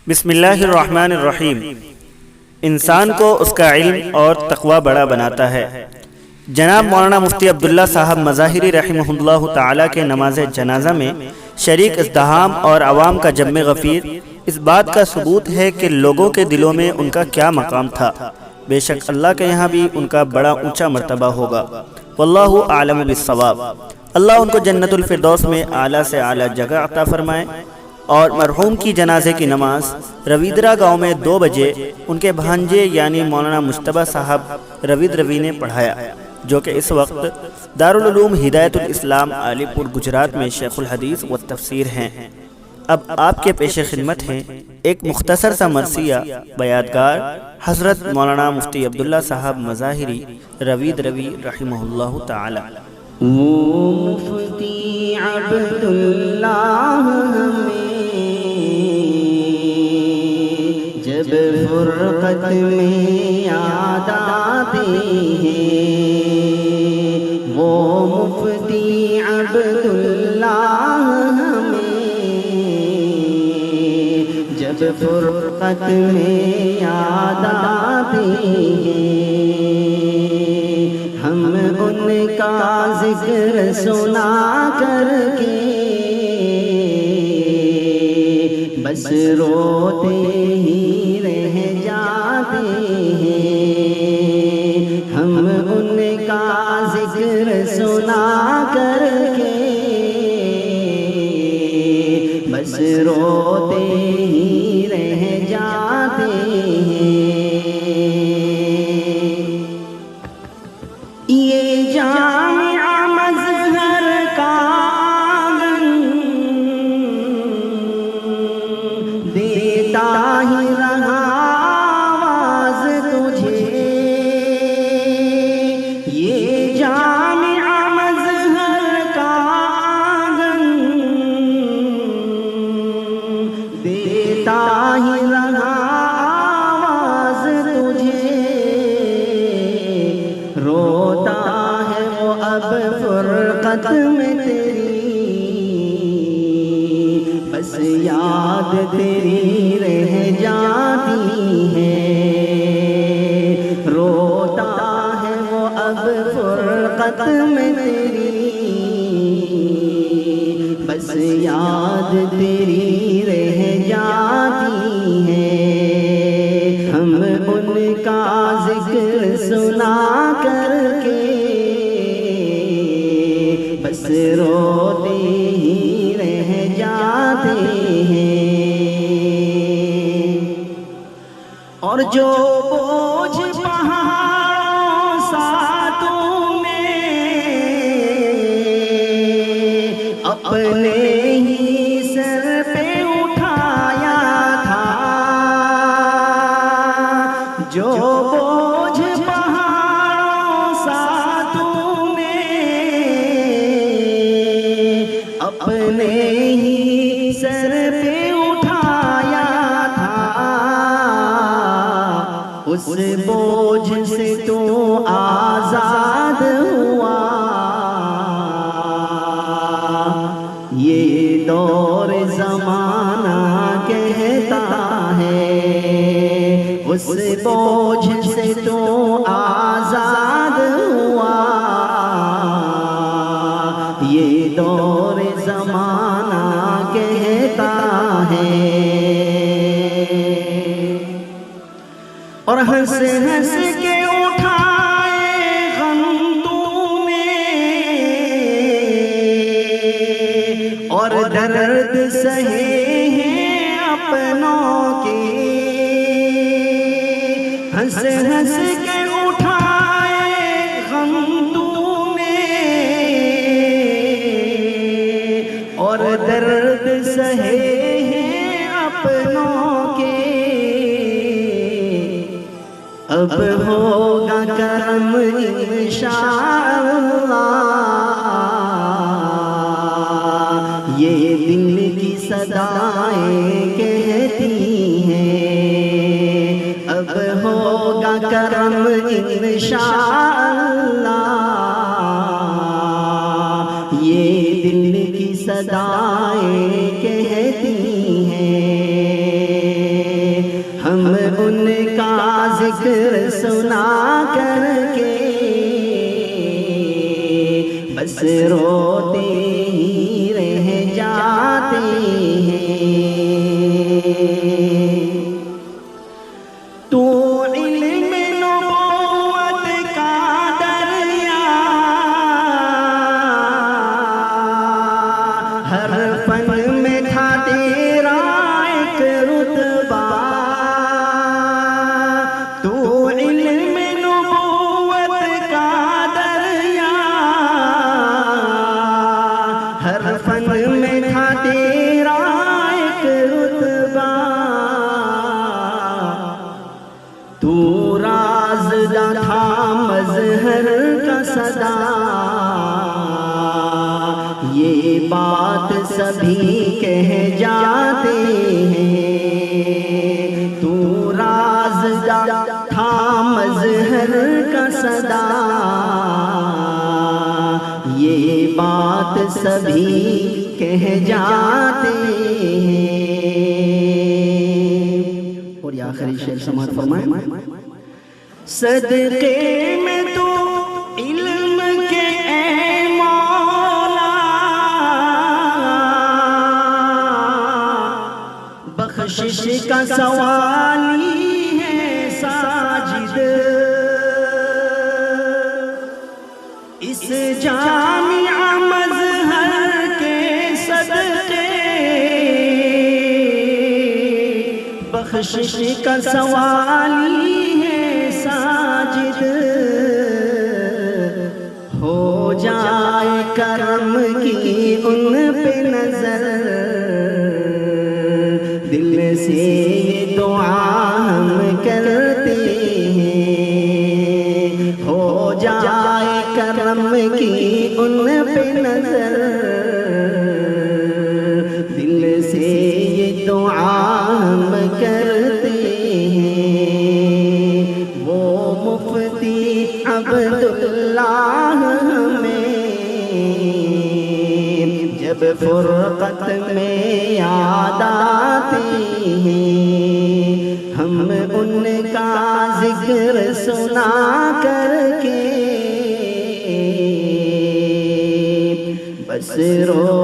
بسم اللہ الرحمن الرحیم۔ انسان کو اس کا علم اور تقوی بڑا بناتا ہے۔ جناب مولانا مفتی عبداللہ صاحب مظاہری رحمہ اللہ تعالیٰ کے نماز جنازہ میں شریک ازدحام اور عوام کا جم غفیر اس بات کا ثبوت ہے کہ لوگوں کے دلوں میں ان کا کیا مقام تھا۔ بے شک اللہ کے یہاں بھی ان کا بڑا اونچا مرتبہ ہوگا۔ واللہ اعلم بالصواب۔ اللہ ان کو جنت الفردوس میں اعلیٰ سے اعلیٰ جگہ عطا فرمائے۔ اور مرحوم کی جنازے کی نماز رویدرا گاؤں میں 2 بجے ان کے بھانجے یعنی مولانا مجتبیٰ صاحب روید روی نے پڑھایا، جو کہ اس وقت دارالعلوم ہدایت الاسلام علی پور گجرات میں شیخ الحدیث و تفسیر ہیں۔ اب آپ کے پیش خدمت ہیں ایک مختصر سا مرثیہ بیاتگار حضرت مولانا مفتی عبداللہ صاحب مظاہری روید روی رحمہ اللہ تعالی۔ وہ مفتی عبداللہ ہمیں جب فرقت میں یاد آتے ہیں، وہ مفتی عبداللہ ہمیں جب فرقت میں یاد آتے ہیں، ہم ان کا ذکر سنا کر کے بس روتے ہی رہ جاتے ہیں، ہم ان کا ذکر سنا کر کے بس روتے ہی رہ جاتے ہیں۔ یہ جامع مظہر کا آنگن دیتا ہی رہا آواز تجھے، یہ جامع مظہر کا آنگن دیتا ہی رہا آواز تجھے، روتا ہے وہ اب فرقت میں تیری، بس یاد تیری رہ جاتی ہے، روتا ہے وہ اب فرقت میں تیری، بس یاد تیری رہ جاتی ہے، ہم ان کا ذکر سنا کر کے بس روتے ہی رہ جاتے ہیں، اور جو بوجھ پہاڑوں ساتوں میں اپنے ہی سر پہ اٹھایا تھا، جو بوجھ پہاڑوں ساتوں میں اپنے ہی سر پہ اٹھایا تھا، اس بوجھ سے تو آزاد ہوا، یہ دور زمانہ کہتا ہے، اس بوجھ سے تو آزاد ہوا، یہ دور زمانہ کہتا ہے، اور ہنس ہنس کے اٹھائے غم تو میں، اور درد سہے ہیں اپنوں کے، ہنس ہنس کے اٹھائے غم تو میں، اور درد سہے ہیں اپنوں کے، اب ہوگا کرم انشاءاللہ، یہ دل کی صدائیں کہتی ہیں، اب ہوگا کرم انشاءاللہ، یہ دل کی صدائیں کہتی ہیں، ذکر سنا کر کے بس روتے ہی رہ جاتے ہیں۔ تو علم نبوت کا دریا ہر فن میں تھا تیرا ایک رتبہ، تو علم نبوت کا دریا ہر فن میں تھا تیرا ایک رتبہ، تو رازداں تھا مظہر کا صدا، یہ بات سبھی کہہ جاتے ہیں۔ تو رازداں تھا مظہر کا صدا، یہ بات سبھی کہہ جاتے ہیں۔ اور یہ آخری شعر سماعت فرمائیں۔ صدقے میں تو علم کے اے مولا، بخشش کا سوالی ہے ساجد، اس جامع مظہر کے صدقے بخشش کا سوالی ہے ساجد، ہو جائے کرم کی ان پہ نظر، دل سے یہ دعا ہم کرتے ہیں، ہو جائے کرم کی ان پہ نظر، دل سے یہ دعا ہم کرتے ہیں۔ وہ مفتی عبداللہ ہمیں جب فرقت میں یاد آتے ہیں، ہم ان کا ذکر سنا کر کے بس رو